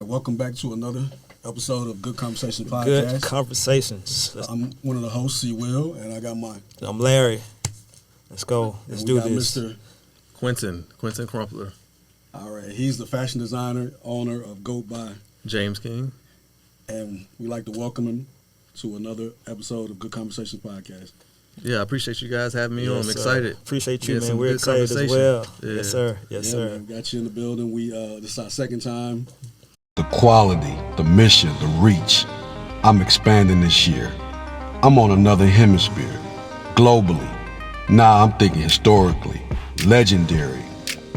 Welcome back to another episode of Good Conversation Podcast. Good conversations. I'm one of the hosts, C.will, and I got mine. I'm Larry. Let's go. Let's do this. Mr. Quintin Crumpler. All right, he's the fashion designer, owner of Goat by James King. And we'd like to welcome him to another episode of Good Conversations Podcast. Yeah, I appreciate you guys having me on. I'm sir. excited. Appreciate you, Yeah, man. some We're good excited as conversation. well. Yeah. Yes, sir. Yes, sir. Man, we got you in the building. This is our second time. The quality, the mission, the reach. I'm expanding this year. I'm on another hemisphere. Globally. Nah, I'm thinking historically. Legendary.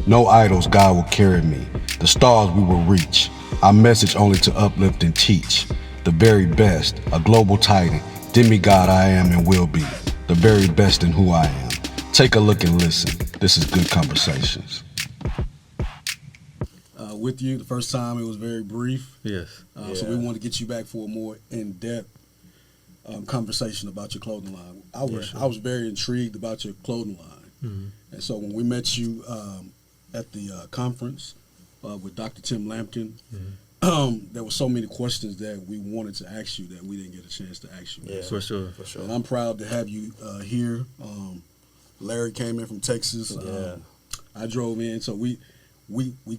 No idols, God will carry me. The stars we will reach. Our message only to uplift and teach. The very best, a global titan. Demigod I am and will be. The very best in who I am. Take a look and listen. This is Good Conversations. With you, the first time it was very brief. Yes. So we want to get you back for a more in-depth conversation about your clothing line. I was very intrigued about your clothing line. Mm-hmm. And so when we met you at the conference with Dr. Tim Lampkin, there were so many questions that we wanted to ask you that we didn't get a chance to ask you. Yeah, For sure. And I'm proud to have you here. Larry came in from Texas. Yeah. I drove in, so we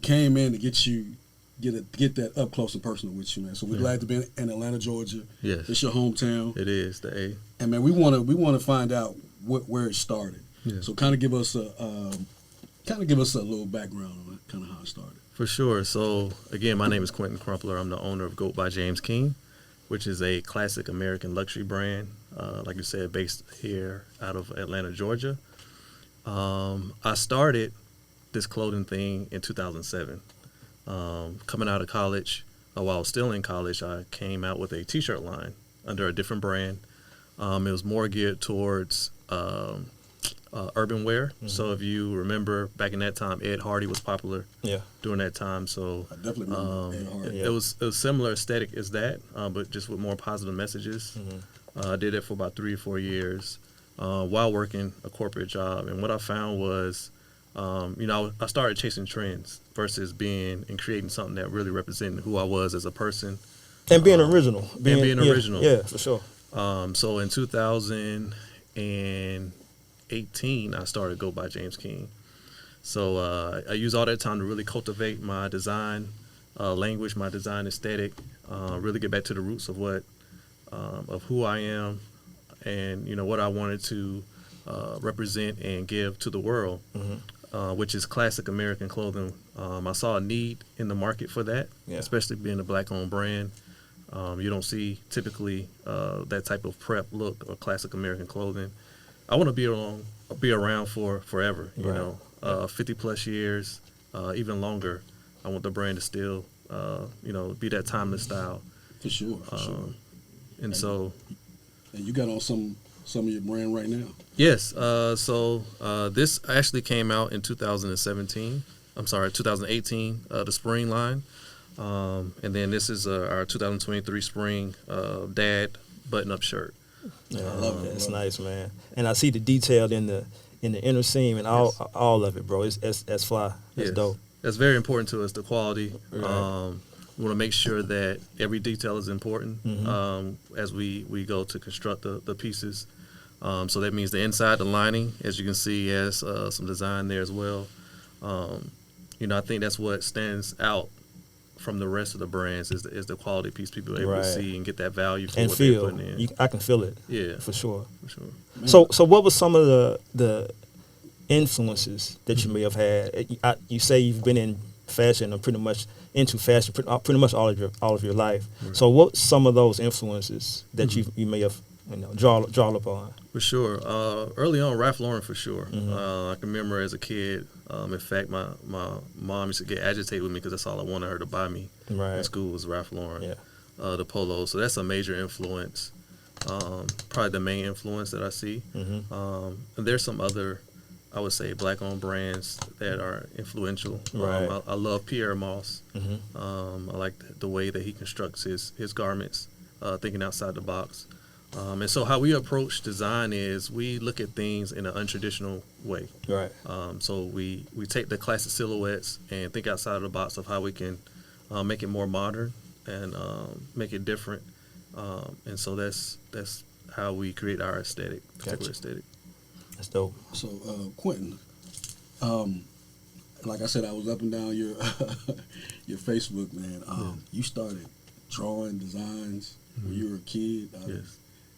came in to get that up close and personal with you, man. So we're glad to be in Atlanta, Georgia. Yes. It's your hometown. It is the A. And man, we want to find out where it started. Yeah. So kind of give us a little background on it, kind of how it started. For sure. So, again, my name is Quintin Crumpler. I'm the owner of Goat by James King, which is a classic American luxury brand, like you said, based here out of Atlanta, Georgia. I started this clothing thing in 2007. Coming out of college, while I was still in college, I came out with a T-shirt line under a different brand. It was more geared towards urban wear. Mm-hmm. So if you remember, back in that time, Ed Hardy was popular. Yeah. During that time, so I definitely remember Ed Hardy. it was similar aesthetic as that, but just with more positive messages. Mm-hmm. I did it for about 3 or 4 years while working a corporate job, and what I found was, I started chasing trends versus creating something that really represented who I was as a person. And being original. Being original. Yeah, for sure. So in 2018, I started Go by James King. So I use all that time to really cultivate my design language, my design aesthetic, really get back to the roots of of who I am, and what I wanted to represent and give to the world, which is classic American clothing. I saw a need in the market for that, especially being a black-owned brand. You don't see typically that type of prep look or classic American clothing. I want to be around for forever. 50 plus years, even longer. I want the brand to still, be that timeless style. For sure. And you got on some of your brand right now. Yes. So this actually came out in 2017. I'm sorry, 2018, the spring line. And then this is our 2023 spring dad button-up shirt. Yeah, I love that. It's nice, man. And I see the detail in the inner seam and all of it, bro. That's fly. That's dope. That's very important to us, the quality. Right. We want to make sure that every detail is important as we go to construct the pieces. So that means the inside, the lining, as you can see, has some design there as well. I think that's what stands out from the rest of the brands is the quality piece people are able to see and get that value for and what feel. they're putting in. I can feel it. Yeah, for sure. Man. So what was some of the influences that you may have had? You say you've been in fashion or pretty much into fashion pretty much all of your life. Right. So what's some of those influences that you may have draw upon? For sure. Early on, Ralph Lauren for sure. I can remember as a kid. In fact, my mom used to get agitated with me because that's all I wanted her to buy me in school was Ralph Lauren, the polo. So that's a major influence. Probably the main influence that I see. And there's some other, I would say, black-owned brands that are influential. Right. I love Pierre Moss. I like the way that he constructs his garments, thinking outside the box. And so how we approach design is we look at things in an untraditional way. Right. So we take the classic silhouettes and think outside of the box of how we can make it more modern, and make it different. And so that's how we create our aesthetic, particular aesthetic. That's dope. So, Quintin, like I said, I was up and down your your Facebook, man. You started drawing designs when you were a kid out of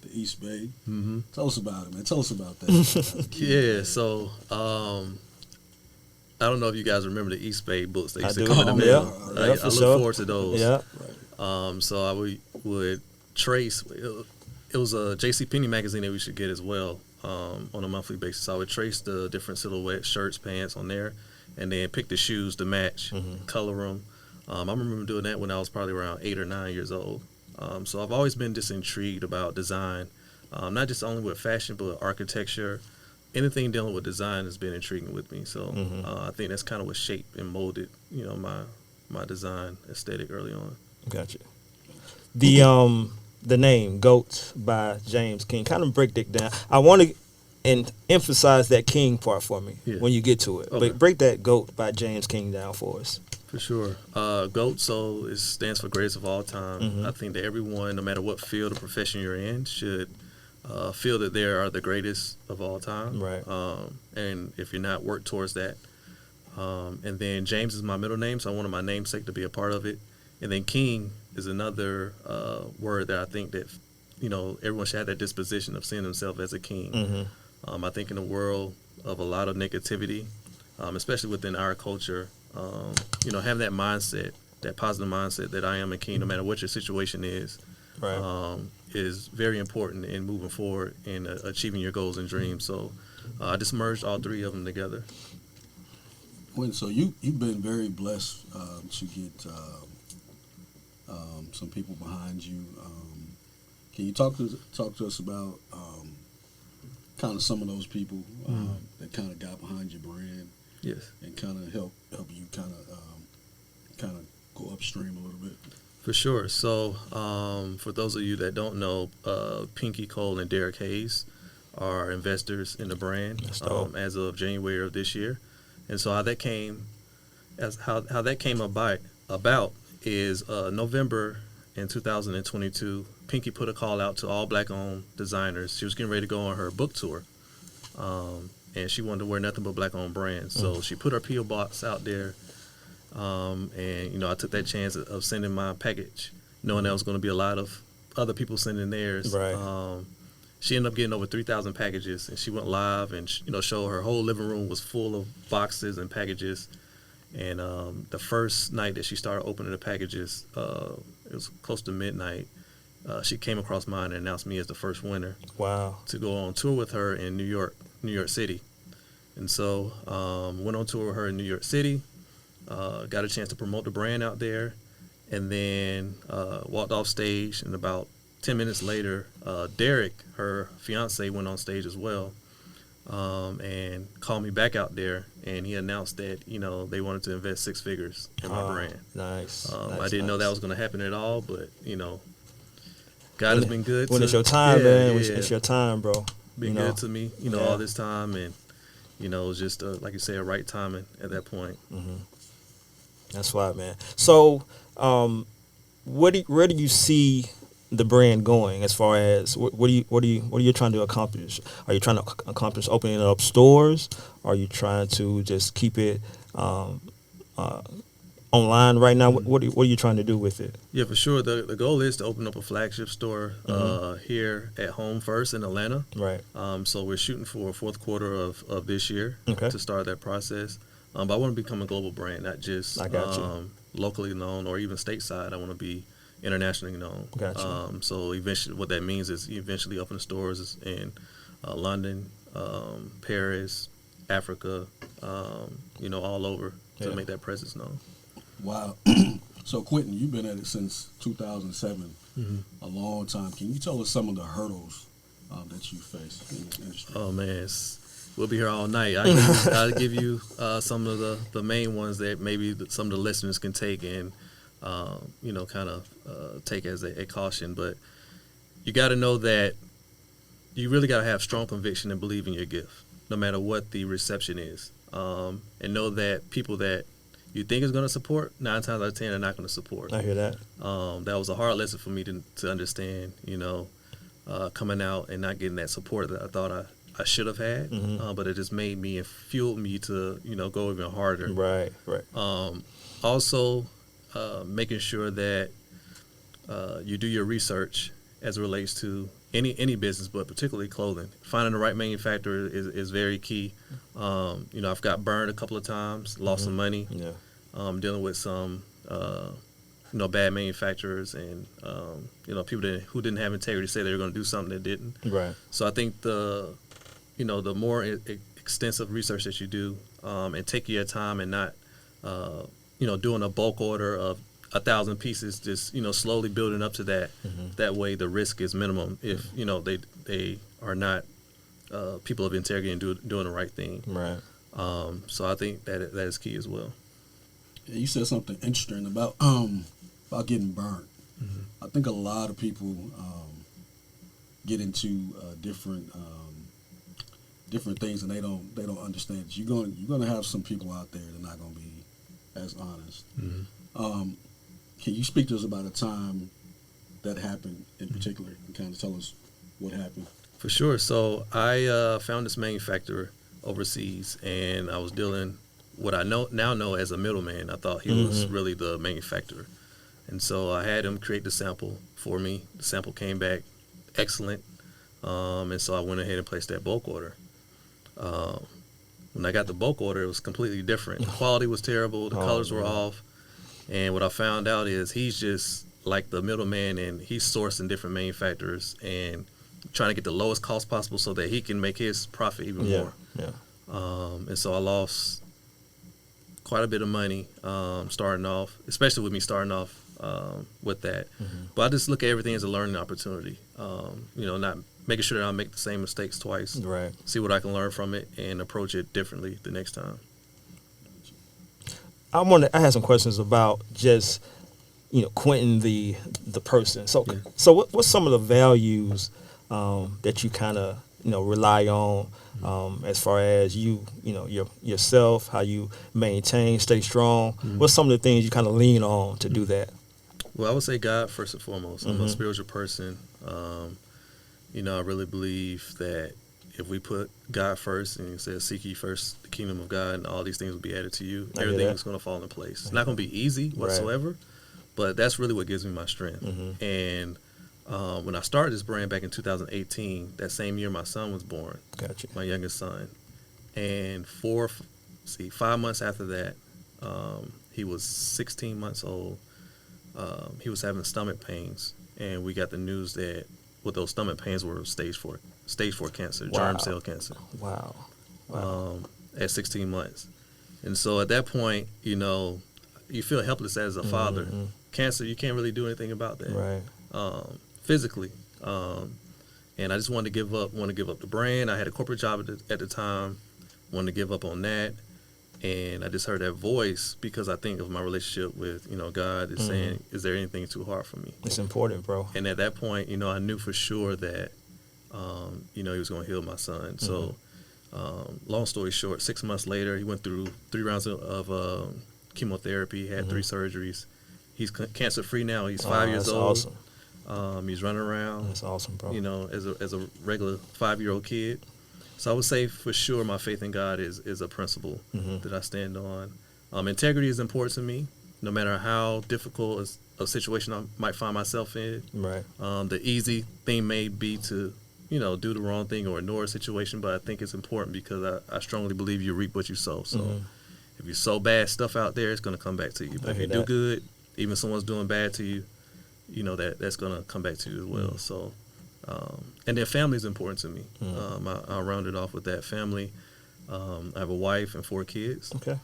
the East Bay. Mm-hmm. Tell us about it, man. Tell us about that. As a kid, man. So I don't know if you guys remember the East Bay books that used I to do. come in the Yeah. mail. Yeah, I for look sure. forward to those. Yeah. So I would trace. It was a JCPenney magazine that we should get as well on a monthly basis. I would trace the different silhouettes, shirts, pants on there, and then pick the shoes to match, color them. I remember doing that when I was probably around 8 or 9 years old. So I've always been just intrigued about design, not just only with fashion, but architecture. Anything dealing with design has been intriguing with me. So I think that's kind of what shaped and molded, my design aesthetic early on. Gotcha. The name Goats by James King. Kind of break that down. I want to emphasize that King part for me when you get to it. Okay. But break that Goat by James King down for us. For sure. GOAT, so it stands for greatest of all time. I think that everyone, no matter what field or profession you're in, should feel that they are the greatest of all time. Right. And if you're not, work towards that. And then James is my middle name, so I wanted my namesake to be a part of it. And then King is another word that I think that, everyone should have that disposition of seeing themselves as a king. I think in a world of a lot of negativity, especially within our culture, having that mindset, that positive mindset that I am a king no matter what your situation is, is very important in moving forward and achieving your goals and dreams. So I just merged all three of them together. Quintin, so you've been very blessed to get some people behind you. Can you talk to us about kind of some of those people that kind of got behind your brand? Yes. And kind of help you kind of go upstream a little bit. For sure. So for those of you that don't know, Pinky Cole and Derek Hayes are investors in the brand as of January of this year. And so how that came about is November in 2022. Pinky put a call out to all black-owned designers. She was getting ready to go on her book tour. And she wanted to wear nothing but black-owned brands. So she put her P.O. box out there, and, I took that chance of sending my package, knowing there was going to be a lot of other people sending theirs. Right. She ended up getting over 3,000 packages, and she went live and, showed her whole living room was full of boxes and packages. And the first night that she started opening the packages, it was close to midnight, she came across mine and announced me as the first winner. Wow. To go on tour with her in New York City. And so went on tour with her in New York City, got a chance to promote the brand out there, and then walked off stage, and about 10 minutes later, Derek, her fiance, went on stage as well, and called me back out there, and he announced that, they wanted to invest 6 figures in my brand. Nice. I didn't know that was going to happen at all, but, God has been good. When it's your time, man. It's your time, bro. Been good to me, all this time, and it was just like you say, a right timing at that point. That's right, man. So, where do you see the brand going as far as what are you trying to accomplish? Are you trying to accomplish opening up stores? Are you trying to just keep it online right now? What are you trying to do with it? Yeah, for sure. The goal is to open up a flagship store here at home first in Atlanta. Right. So we're shooting for fourth quarter of this year to start that process. But I want to become a global brand, not just locally known or even stateside. I want to be internationally known. Gotcha. So eventually, what that means is eventually open stores in London, Paris, Africa, all over to make that presence known. Wow. So, Quintin, you've been at it since 2007, a long time. Can you tell us some of the hurdles that you face in this industry? Oh, man, we'll be here all night. I'll give you some of the main ones that maybe some of the listeners can take and, kind of take as a caution. But you got to know that you really got to have strong conviction and believe in your gift, no matter what the reception is. And know that people that you think is going to support, 9 times out of 10 they're not going to support. I hear that. That was a hard lesson for me to understand, coming out and not getting that support that I thought I should have had. But it just made me and fueled me to, go even harder. Right. Also, making sure that you do your research as it relates to any business, but particularly clothing. Finding the right manufacturer is very key. I've got burned a couple of times, lost some money. Yeah. Dealing with some bad manufacturers and people who didn't have integrity say they were going to do something that didn't. Right. So I think the more extensive research that you do and taking your time and not doing a bulk order of 1,000 pieces, just slowly building up to that. That way the risk is minimum if they are not people of integrity and doing the right thing. Right. So I think that is key as well. Yeah, you said something interesting about getting burnt. I think a lot of people get into different things and they don't understand it. You're gonna have some people out there that are not gonna be as honest. Can you speak to us about a time that happened in particular and kind of tell us what happened? For sure. So I found this manufacturer overseas, and I was dealing what I now know as a middleman. I thought he was really the manufacturer. And so I had him create the sample for me. The sample came back excellent, and so I went ahead and placed that bulk order. When I got the bulk order, it was completely different. The quality was terrible. The colors were off. And what I found out is he's just like the middleman, and he's sourcing different manufacturers and trying to get the lowest cost possible so that he can make his profit even more. Yeah. And so I lost quite a bit of money starting off, especially with me starting off with that. But I just look at everything as a learning opportunity. Not making sure that I don't make the same mistakes twice. Right. See what I can learn from it and approach it differently the next time. I had some questions about just, Quintin the person. So Yeah. so what's some of the values that you kind of rely on as far as yourself, how you maintain, stay strong? What's some of the things you kind of lean on to do that? Well, I would say God first and foremost. I'm a spiritual person. I really believe that if we put God first and it says, seek ye first the kingdom of God and all these things will be added to you, everything is going to fall in place. It's not going to be easy whatsoever, but that's really what gives me my strength. And when I started this brand back in 2018, that same year my son was born, Gotcha. my youngest son. And 5 months after that, he was 16 months old. He was having stomach pains, and we got the news that with those stomach pains were stage 4 cancer, germ cell cancer. Wow. At 16 months. And so at that point, you feel helpless as a father. Cancer, you can't really do anything about that. Right. Physically. And I just wanted to give up the brand. I had a corporate job at the time, wanted to give up on that. And I just heard that voice because I think of my relationship with, God is saying, is there anything too hard for me? It's important, bro. And at that point, I knew for sure that, he was going to heal my son. So, long story short, 6 months later, he went through 3 rounds of chemotherapy, had 3 surgeries. He's cancer-free now. He's 5 years that's old. Awesome. He's running around. That's awesome, bro. As a regular 5-year-old kid. So I would say for sure my faith in God is a principle that I stand on. Integrity is important to me, no matter how difficult a situation I might find myself in. Right. The easy thing may be to, do the wrong thing or ignore a situation, but I think it's important because I strongly believe you reap what you sow. So if you sow bad stuff out there, it's going to come back to you. But if you do good, even if someone's doing bad to you, that's going to come back to you as well. So. And then family is important to me. I'll round it off with that. Family. I have a wife and 4 kids. Okay.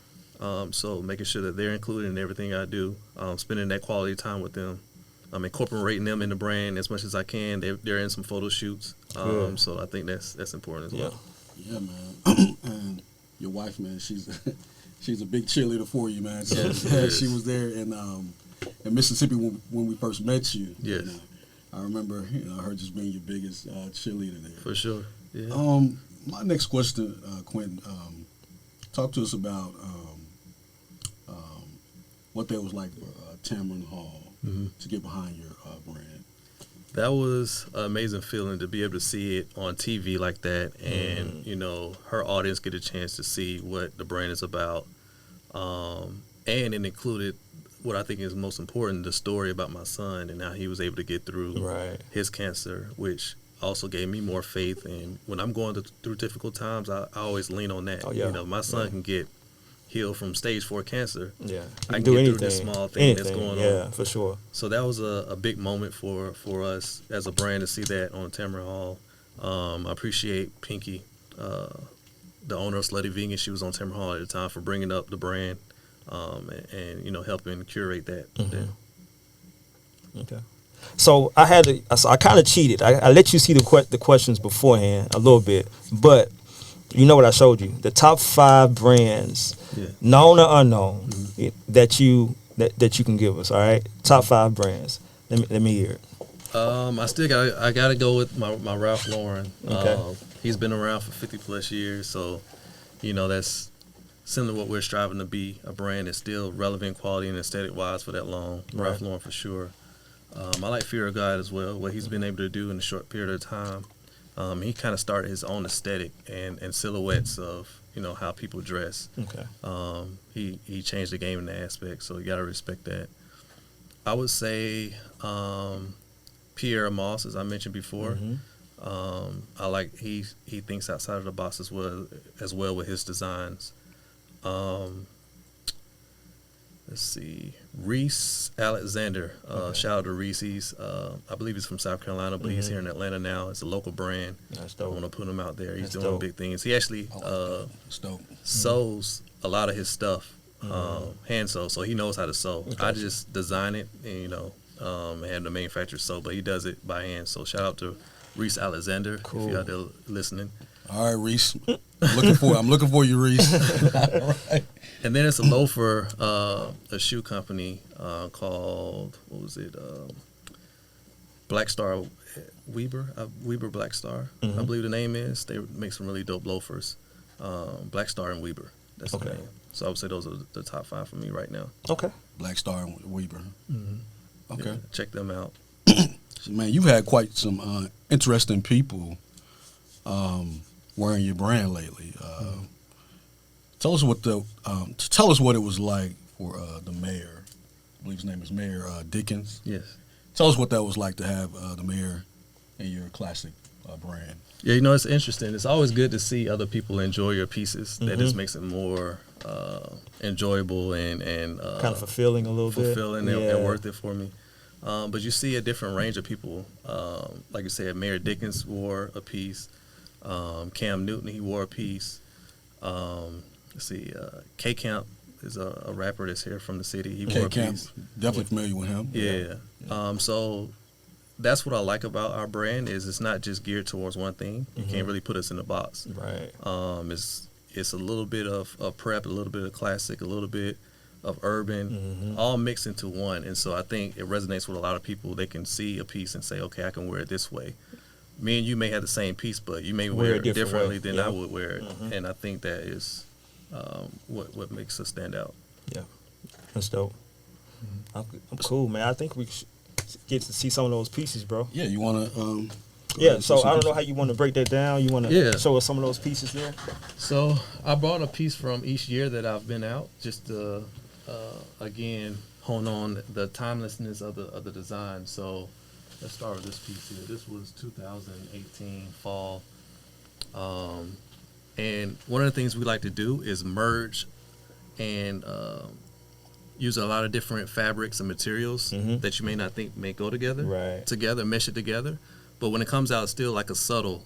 So making sure that they're included in everything I do, spending that quality time with them, incorporating them in the brand as much as I can. They're in some photo shoots. So I think that's important as well. Yeah, man. And your wife, man, she's a big cheerleader for you, man. So, she was there in Mississippi when we first met you. Yes. I remember, her just being your biggest cheerleader there. For sure. Yeah. My next question, Quintin, talk to us about what that was like for Tamron Hall to get behind your brand. That was an amazing feeling to be able to see it on TV like that, and you know, her audience get a chance to see what the brand is about, and it included what I think is most important, the story about my son and how he was able to get through his cancer, which also gave me more faith. And when I'm going through difficult times, I always lean on that. You know, my son can get healed from stage 4 cancer. I can do get anything, through this small thing that's going on. Yeah, for sure. So that was a big moment for us as a brand to see that on Tamron Hall. I appreciate Pinky, the owner of Slutty Vegan. She was on Tamron Hall at the time, for bringing up the brand and you know, helping curate that. Okay. So I kind of cheated. I let you see the questions beforehand a little bit, but you know what I showed you? The top 5 brands, known or unknown, that you can give us. All right, top 5 brands. Let me hear it. I gotta go with my Ralph Lauren. Okay. He's been around for 50 plus years, so you know that's similar to what we're striving to be, a brand that's still relevant, quality, and aesthetic wise for that long. Ralph Lauren for sure. I like Fear of God as well, what he's been able to do in a short period of time. He kind of started his own aesthetic and silhouettes of, you know, how people dress. He changed the game in that aspect, so you got to respect that. I would say Pierre Moss, as I mentioned before. I like he thinks outside of the box as well with his designs. Let's see, Reese Alexander. Shout out to Reese. I believe he's from South Carolina, but he's here in Atlanta now. It's a local brand. That's dope. I want to put him out there. He's That's doing dope. big things. He actually sews a lot of his stuff, hand sew, so he knows how to sew. I just design it and, you know, and have the manufacturer sew, but he does it by hand. So shout out to Reese Alexander, if you're out there listening. All right, Reese. I'm looking for you, Reese. Right. And then it's a loafer, a shoe company called, what was it? Black Star Weber Black Star, I believe the name is. They make some really dope loafers. Black Star and Weber. That's the name. So I would say those are the top 5 for me right now. Okay. Black Star and Weber. Okay. Yeah, check them out. So, man, you've had quite some interesting people wearing your brand lately. Tell us what it was like for the mayor. I believe his name is Mayor Dickens. Yes. Tell us what that was like to have the mayor in your classic brand. Yeah, you know, it's interesting. It's always good to see other people enjoy your pieces. That just makes it more enjoyable and kind of fulfilling a little bit. Fulfilling and worth it for me. But you see a different range of people. Like you said, Mayor Dickens wore a piece. Cam Newton, he wore a piece. Let's see, K Camp is a rapper that's here from the city. He wore a piece. Definitely familiar with him. Yeah. So that's what I like about our brand is it's not just geared towards one thing. You can't really put us in a box. Right. It's a little bit of prep, a little bit of classic, a little bit of urban, all mixed into one. And so I think it resonates with a lot of people. They can see a piece and say, okay, I can wear it this way. Me and you may have the same piece, but you may wear it differently than I would wear it. And I think that is what makes us stand out. Yeah, that's dope. I'm cool, man. I think we should get to see some of those pieces, bro. Yeah, you want to... so I don't know how you want to break that down. You want to show us some of those pieces there? So I brought a piece from each year that I've been out, just to, again, hone on the timelessness of the design. So let's start with this piece here. This was 2018 fall. And one of the things we like to do is merge and use a lot of different fabrics and materials that you may not think may go together, mesh it together. But when it comes out, it's still like a subtle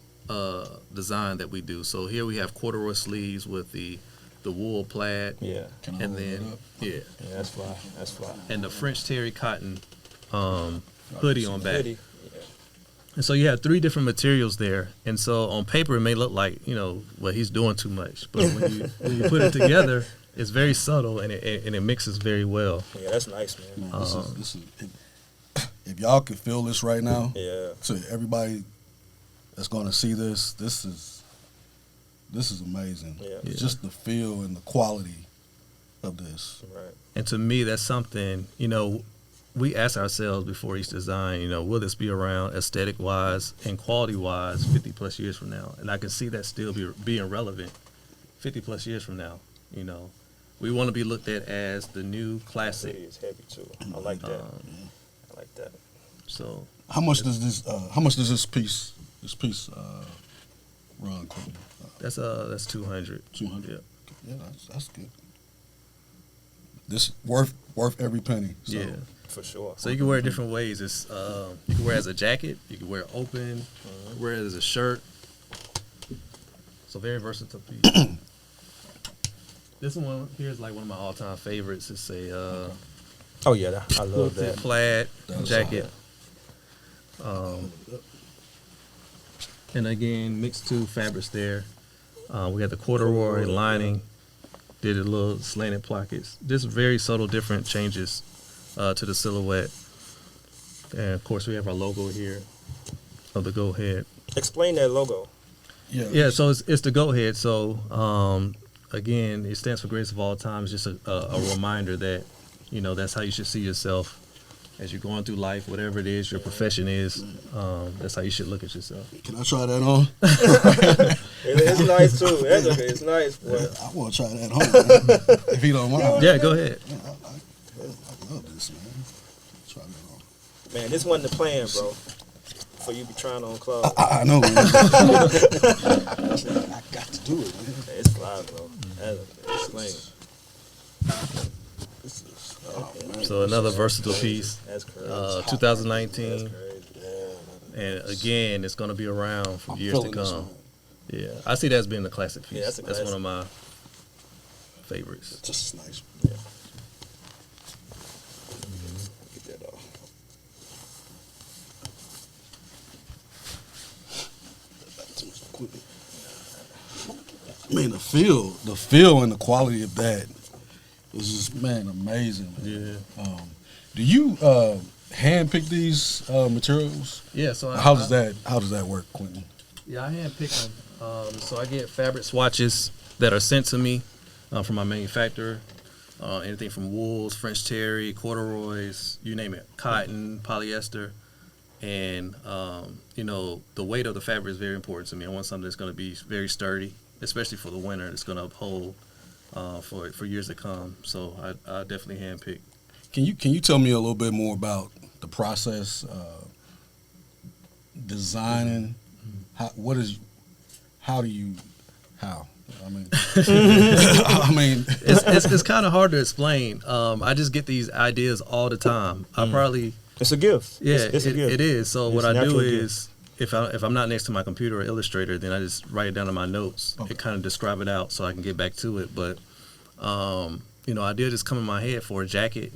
design that we do. So here we have corduroy sleeves with the wool plaid. Yeah. And then, yeah, that's fly. That's fly. And the French terry cotton hoodie on back. And so you have 3 different materials there. And so on paper, it may look like, you know, well, he's doing too much. But when you put it together, it's very subtle and it mixes very well. Yeah, that's nice, man. This is if y'all could feel this right now, to everybody that's going to see this is amazing. Yeah. It's just the feel and the quality of this. Right. And to me, that's something, we ask ourselves before each design, will this be around aesthetic-wise and quality-wise 50-plus years from now? And I can see that still being relevant 50-plus years from now, We want to be looked at as the new classic. It's heavy, too. I like that. I like that. So How much does this piece run, Quintin? that's 200. 200. Yeah, that's good. This worth every penny. So. Yeah. For sure. So you can wear it different ways. It's you can wear it as a jacket. You can wear it open. Wear it as a shirt. So very versatile piece. This one here is like one of my all-time favorites. It's a Oh, yeah. I love quilted that. plaid That's jacket. And again, mixed two fabrics there. We got the corduroy lining. Did a little slanted pockets. Just very subtle, different changes to the silhouette. And of course, we have our logo here of the Go Ahead. Explain that logo. Yeah, so it's the Go Ahead. So again, it stands for greatest of all time. It's just a reminder that that's how you should see yourself as you're going through life, whatever it is your profession is. That's how you should look at yourself. Can I try that on? It's nice, too. It's nice, boy. I want to try that on, man, if you don't mind. Yeah, go ahead. Man, I love this, man. Try that on. Man, this wasn't the plan, bro. For you be trying on clothes. I know, man. I got to do it, man. It's fly, bro. Explain. This is, oh, man. So another versatile piece, That's crazy. 2019. That's crazy. And again, it's going to be around for I'm years to feeling this come. one. Yeah, I see that as being a classic piece. Yeah, that's a That's one classic. of my favorites. Just nice. Yeah. Get that off. Too much equipment. Man, the feel and the quality of that is just, man, amazing. Man. Yeah. Do you hand pick these materials? Yeah, so How does that work, Quintin? Yeah, I hand pick them. So I get fabric swatches that are sent to me from my manufacturer. Anything from wools, French terry, corduroys, you name it, cotton, polyester. And, the weight of the fabric is very important to me. I want something that's going to be very sturdy, especially for the winter. It's going to uphold for years to come. So I definitely hand pick. Can you tell me a little bit more about the process, designing? How I mean, it's kind of hard to explain. I just get these ideas all the time. I probably It's a gift. yeah, It's a gift. it is. So It's what a I do natural is if I'm not next to my computer or Illustrator, then I just write it down in my notes Okay. and kind of describe it out so I can get back to it. But idea just come in my head for a jacket.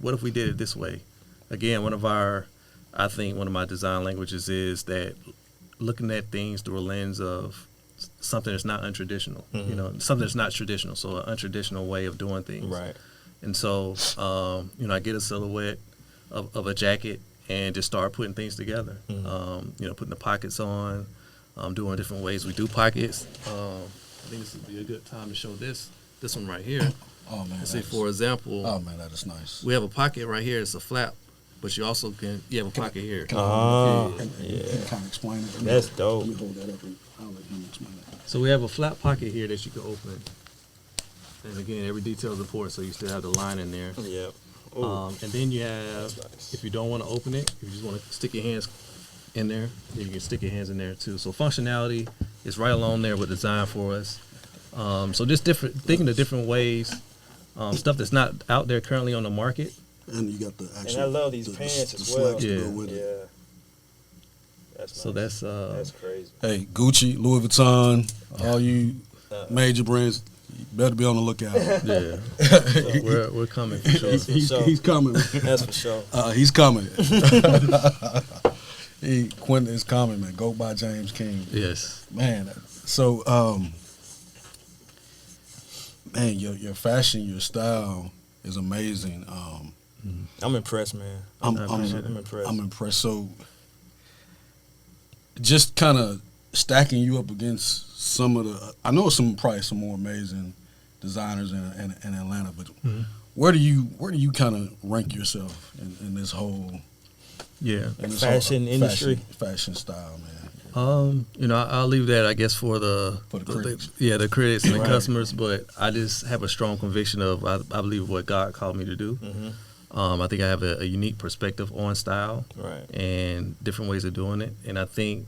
What if we did it this way? Again, one of my design languages is that looking at things through a lens of something that's not untraditional, something that's not traditional, so an untraditional way of doing things. Right. And so, I get a silhouette of a jacket and just start putting things together. Putting the pockets on, doing different ways we do pockets. I think this would be a good time to show this one right here. oh man, Let's say, for example, that is nice. we have a pocket right here. It's a flap, but you also you have a pocket here. Can you kind yeah. of explain it? That's dope. Let me hold that up and I'll let him explain it. So we have a flap pocket here that you can open. And again, every detail is important, so you still have the line in there. Yep. And then you have, That's nice. if you don't want to open it, if you just want to stick your hands in there, then you can stick your hands in there too. So functionality is right along there with design for us. So just thinking of different ways, stuff that's not out there currently on the market. And you got the actual. And I love these pants as well. slacks to go Yeah. with it. Yeah. That's So nice. that's That's crazy. Hey, Gucci, Louis Vuitton, all you major brands, you better be on the lookout. yeah. We're coming for sure. He's coming. Man. That's for sure. He's coming. Quintin is coming, man. Go by James King. Yes. Man, so man, your fashion, your style is amazing. I'm impressed, man. I'm impressed. I'm impressed. So just kind of stacking you up against some of the, I know probably some more amazing designers in Atlanta, but where do you kind of rank yourself in this whole in this Fashion industry? fashion style, man? I'll leave that, I guess, for the critics. the critics and the customers. But I just have a strong conviction of I believe what God called me to do. I think I have a unique perspective on style, and different ways of doing it. And I think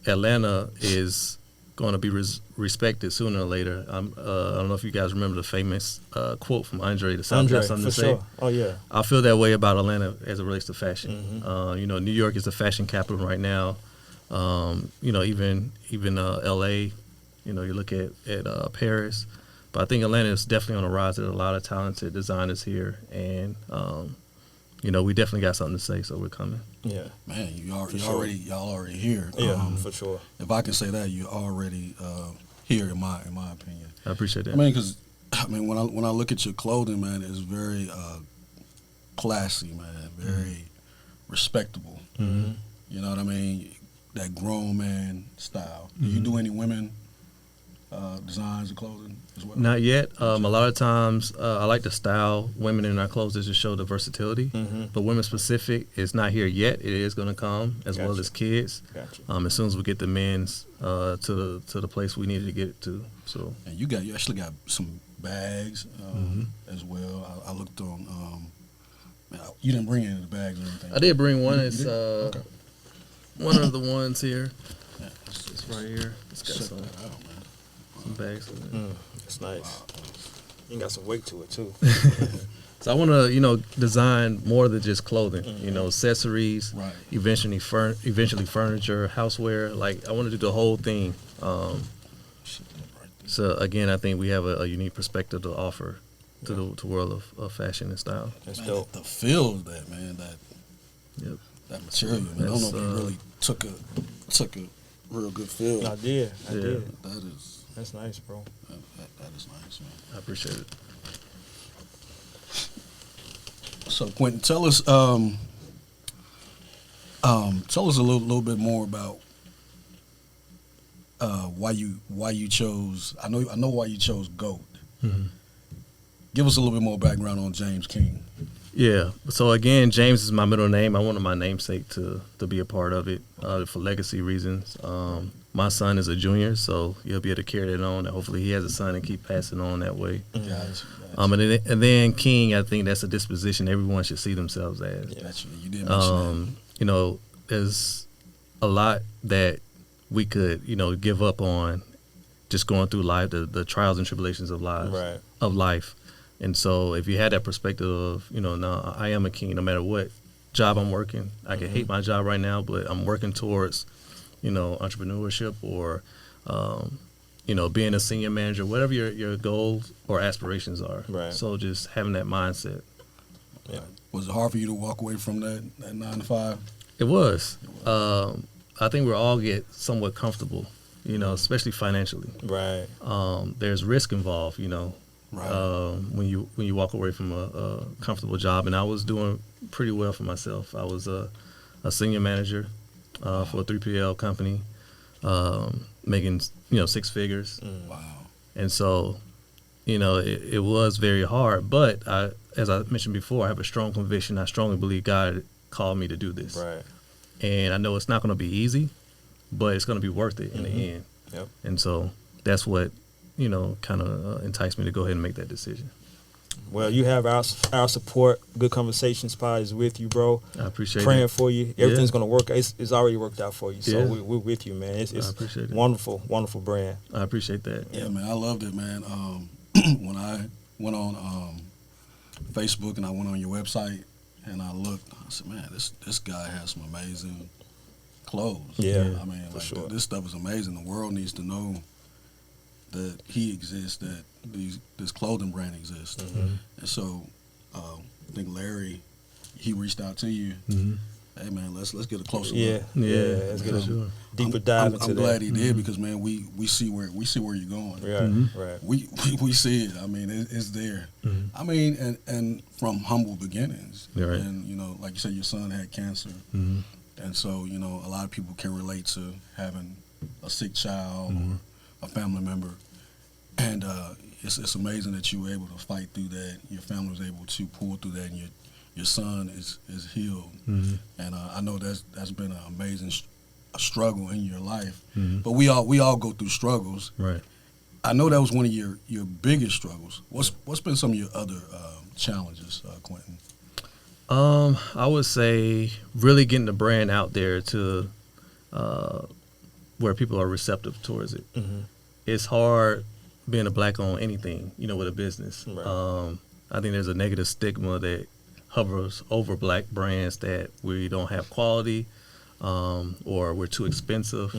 Atlanta is going to be respected sooner or later. I don't know if you guys remember the famous quote from Andre the South got something to say. Sure. Oh yeah. I feel that way about Atlanta as it relates to fashion. New York is the fashion capital right now. Even L.A. You look at Paris, but I think Atlanta is definitely on the rise. There's a lot of talented designers here, and we definitely got something to say. So we're coming. Yeah, man, y'all already here. Yeah, for sure. If I can say that, you're already here in my opinion. I appreciate that. When I look at your clothing, man, it's very classy, man, very respectable. Mm-hmm. You know what I mean? That grown man style. Do you do any women designs of clothing as well? Not yet. A lot of times I like to style women in our clothes just to show the versatility. But women specific is not here yet. It is going to come as well as kids. As soon as we get the men's to the place we needed to get it to. So. And you actually got some bags as well. I looked on. You didn't bring any of the bags or anything. I did bring one. It's one of the ones here. Yeah, it's right here. It's got some bags in it. That's nice. Wow. You got some weight to it too. So I want to, design more than just clothing. Accessories. Right. Eventually furniture, houseware. Like I want to do the whole thing. So again, I think we have a unique perspective to offer to the world of fashion and style. That's dope. The feel of that, man. That material, man. I don't know if you really took a real good feel. I did. That's nice, bro. That is nice, man. I appreciate it. So Quintin, tell us a little bit more about why you chose. I know why you chose GOAT. Give us a little bit more background on James King. Yeah. So again, James is my middle name. I wanted my namesake to be a part of it for legacy reasons. My son is a junior, so he'll be able to carry it on. And hopefully, he has a son and keep passing on that way. Gotcha. And then King, I think that's a disposition everyone should see themselves as. Gotcha. You did mention that. There's a lot that we could, give up on just going through life, the trials and tribulations of life. And so if you had that perspective of, no, I am a king no matter what job I'm working. I can hate my job right now, but I'm working towards, entrepreneurship or, being a senior manager, whatever your goals or aspirations are. Right. So just having that mindset. Yeah. Was it hard for you to walk away from that 9 to 5? It was. I think we all get somewhat comfortable, especially financially. Right. There's risk involved, Right. When you walk away from a comfortable job, and I was doing pretty well for myself. I was a senior manager for a 3PL company, making 6 figures. Wow. And so, it was very hard. But as I mentioned before, I have a strong conviction. I strongly believe God called me to do this. Right. And I know it's not going to be easy, but it's going to be worth it in the end. Yep. And so that's what kind of enticed me to go ahead and make that decision. Well, you have our support. Good Conversation Spot is with you, bro. I appreciate it. Praying for you. Everything's going to work. It's already worked out for you. So we're with you, man. It's I appreciate it. Wonderful, wonderful brand. I appreciate that. Yeah, man, I loved it, man. When I went on Facebook and I went on your website and I looked, I said, man, this guy has some amazing clothes. Yeah, I mean, for sure. This stuff is amazing. The world needs to know that he exists, that this clothing brand exists. And so I think Larry, he reached out to you. Hey man, let's get a closer look. Let's get a deeper dive into that. I'm glad he did because man, we see where you're going. Right. We see it. I mean, it's there. I mean, and from humble beginnings. Right. And like you said, your son had cancer, and so a lot of people can relate to having a sick child or a family member, and it's amazing that you were able to fight through that. Your family was able to pull through that, and your son is healed. And I know that's been an amazing struggle in your life. But we all go through struggles. Right. I know that was one of your biggest struggles. What's been some of your other challenges, Quintin? I would say really getting the brand out there to where people are receptive towards it. It's hard being a black-owned anything, with a business. Right. I think there's a negative stigma that hovers over black brands that we don't have quality or we're too expensive.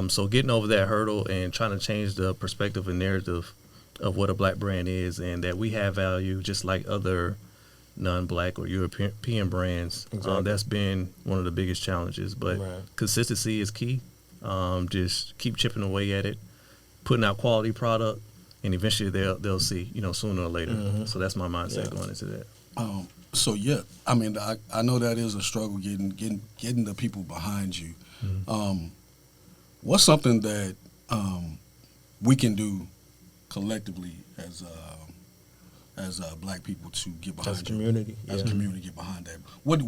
So getting over that hurdle and trying to change the perspective and narrative of what a black brand is and that we have value just like other non-black or European brands. Exactly. That's been one of the biggest challenges. But Right. consistency is key. Just keep chipping away at it, putting out quality product, and eventually they'll see, sooner or later. So that's my mindset going into that. So yeah, I mean, I know that is a struggle getting the people behind you. What's something that we can do collectively as black people to get behind As a community, as a community, get behind that? What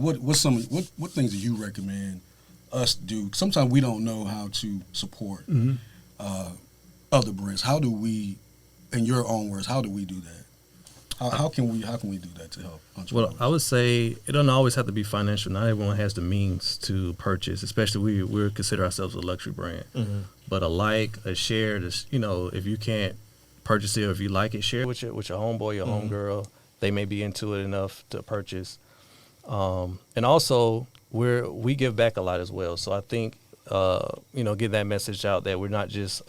things do you recommend us do? Sometimes we don't know how to support other brands. How do we, in your own words, how do we do that? How can we do that to help entrepreneurs? Well, I would say it doesn't always have to be financial. Not everyone has the means to purchase, especially we consider ourselves a luxury brand. But a like, a share, if you can't purchase it or if you like it, share it with your homeboy, your homegirl. They may be into it enough to purchase. And also, we give back a lot as well. So I think, get that message out that we're not just,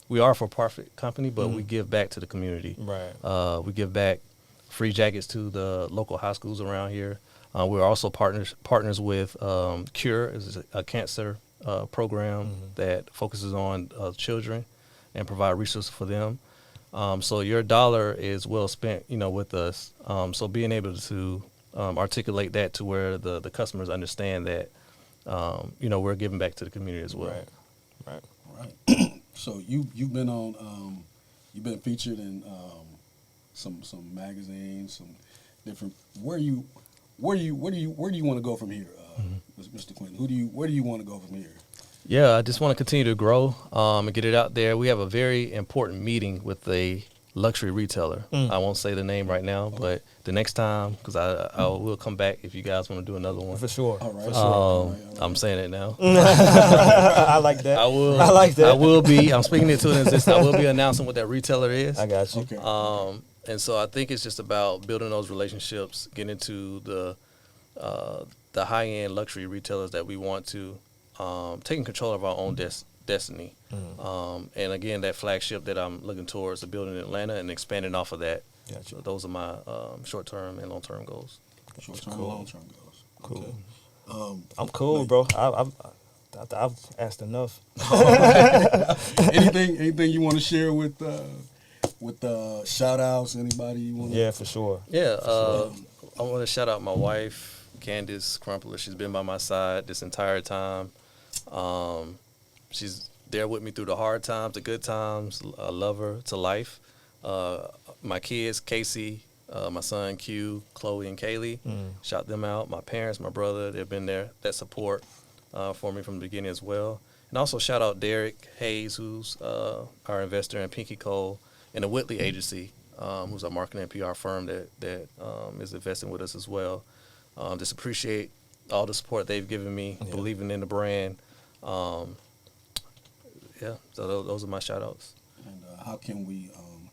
we are a for-profit company, but we give back to the community. Right. We give back free jackets to the local high schools around here. We're also partners with Cure, is a cancer program that focuses on children and provide resources for them. So your dollar is well spent, with us. So being able to articulate that to where the customers understand that, we're giving back to the community as well. Right. Right. So you've been on, you've been featured in some magazines, some different. Where do you want to go from here, Mr. Quintin? Where do you want to go from here? Yeah, I just want to continue to grow and get it out there. We have a very important meeting with a luxury retailer. I won't say the name right now, but the next time, because I will come back if you guys want to do another one. For sure. All right. For sure. All right. I'm saying it now. I like that. I will. I like that. I will be. I'm speaking it to an existence. I will be announcing what that retailer is. I got you. Okay. And so I think it's just about building those relationships, getting into the high end luxury retailers that we want to, taking control of our own destiny. And again, that flagship that I'm looking towards, the building in Atlanta and expanding off of that. Gotcha. So those are my short term and long term goals. Short term, Cool. long term goals. Cool. Okay. I'm cool, bro. I've asked enough. Anything you want to share with shout outs? Anybody you want? Yeah, for sure. Yeah, I want to shout out my wife, Quintin Crumpler. She's been by my side this entire time. She's there with me through the hard times, the good times. I love her to life. My kids, Casey, my son Q, Chloe, and Kaylee. Shout them out. My parents, my brother, they've been there. That support for me from the beginning as well. And also shout out Derek Hayes, who's our investor in Pinky Cole, and the Whitley Agency, who's a marketing and PR firm that is investing with us as well. Just appreciate all the support they've given me, believing in the brand. So those are my shout outs. And how can we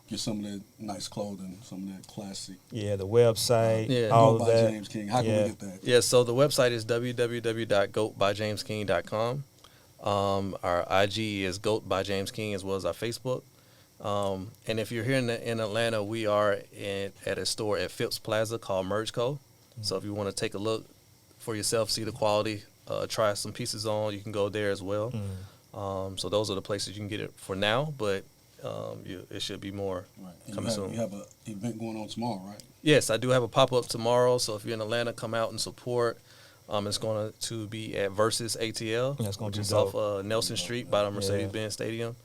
get some of that nice clothing, some of that classic? Yeah, the website, Yeah. all Goat of by that. James King. How can we get that? Yeah, so the website is www.goatbyjamesking.com. Our IG is Goat by James King as well as our Facebook. And if you're here in Atlanta, we are at a store at Phipps Plaza called Merge Co. So if you want to take a look for yourself, see the quality, try some pieces on, you can go there as well. So those are the places you can get it for now, but it should be more Right. And coming soon. You have an event going on tomorrow, right? Yes, I do have a pop-up tomorrow, so if you're in Atlanta, come out and support. It's going to be at Versus ATL, Yeah, it's gonna which be is dope. off Nelson Street by the Mercedes-Benz Stadium.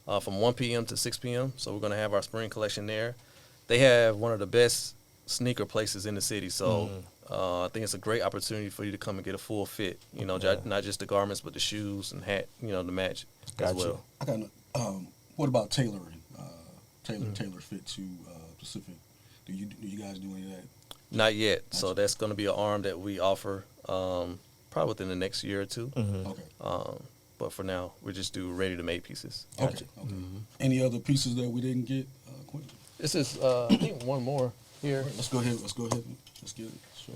from 1 p.m. to 6 p.m. So we're going to have our spring collection there. They have one of the best sneaker places in the city. So I think it's a great opportunity for you to come and get a full fit. You know, not just the garments, but the shoes and hat, you know, to match as well. I got. What about tailoring? Tailor fit to specific. Do you guys do any of that? Not yet. So that's going to be an arm that we offer probably within the next year or two. Okay. But for now, we just do ready-to-made pieces. Okay. Any other pieces that we didn't get, Quintin? This is, I think, one more here. Let's go ahead. Let's get it. Sure.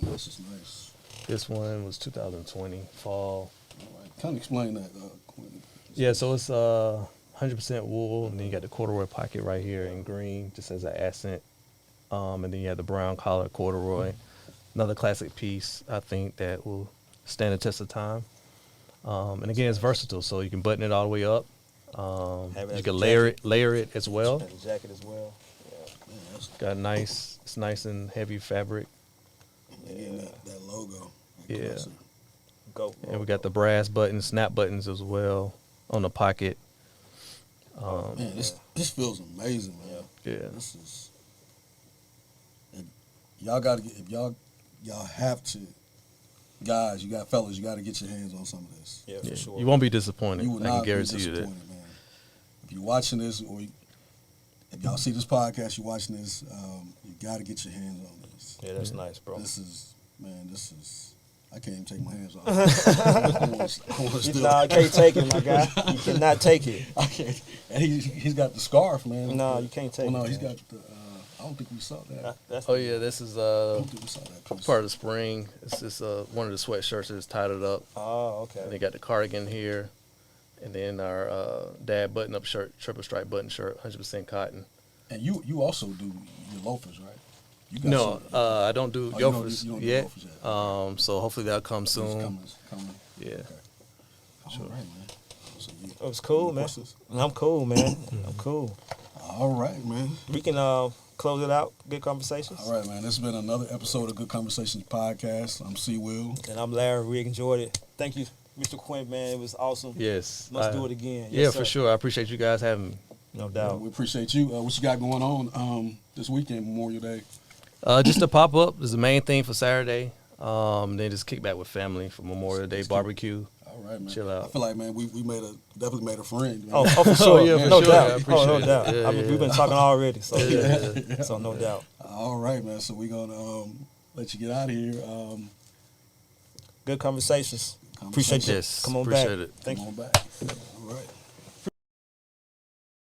This is nice. This one was 2020 fall. All right. Kind of explain that, Quintin. Yeah, so it's 100% wool, and then you got the corduroy pocket right here in green, just as an accent. And then you have the brown collar corduroy. Another classic piece, I think, that will stand the test of time. And again, it's versatile, so you can button it all the way up. You can layer it as well. The jacket as well. Got it's nice and heavy fabric. Yeah, that logo. Yeah. Go. And we got the brass buttons, snap buttons as well on the pocket. Man, this feels amazing, man. Yeah. This is. Y'all got to get. If y'all have to, guys, you got fellas, you got to get your hands on some of this. Yeah, for sure. You won't be disappointed. You will I not can be guarantee you disappointed, that. man. If you're watching this, or if y'all see this podcast, you're watching this, you got to get your hands on this. Yeah, that's nice, bro. This is. I can't even take my hands off. I want to still. Nah, I can't take it, my guy. You cannot take it. I can't. And he's got the scarf, man. No, you can't take it. No, he's man. got the. I don't think we saw that. That's Oh yeah, this is I don't think we saw that piece. part of the spring. It's just one of the sweatshirts that's tied it up. Oh, And okay. they got the cardigan here, and then our dad button-up shirt, triple stripe button shirt, 100% cotton. And you also do your loafers, right? You got No, some- I don't do Oh, you don't loafers do yet. loafers yet. So hopefully that'll come It's soon. coming. Yeah. Okay. All right, man. So It was cool, man. questions? I'm cool, man. I'm cool. All right, man. We can close it out. Good conversations. All right, man. This has been another episode of Good Conversations Podcast. I'm C.will. And I'm Larry. We enjoyed it. Thank you, Mr. Quint, man. It was awesome. Yes. Must do it again. Yeah, Yes, for sir. sure. I appreciate you guys having me. No doubt. We appreciate you. What you got going on this weekend, Memorial Day? Just a pop-up is the main thing for Saturday. Then just kick back with family for Memorial Day barbecue. All right, man. Chill out. I feel like, man, we definitely made a friend. Man. Oh, for sure. yeah, for no sure. I doubt. appreciate No it. doubt. Yeah, I mean, yeah. we've been talking already, so so no doubt. All right, man. So we're gonna let you get out of here. Good conversations. Appreciate you. Yes, Come on appreciate back. it. Thank you. Come on back. All right.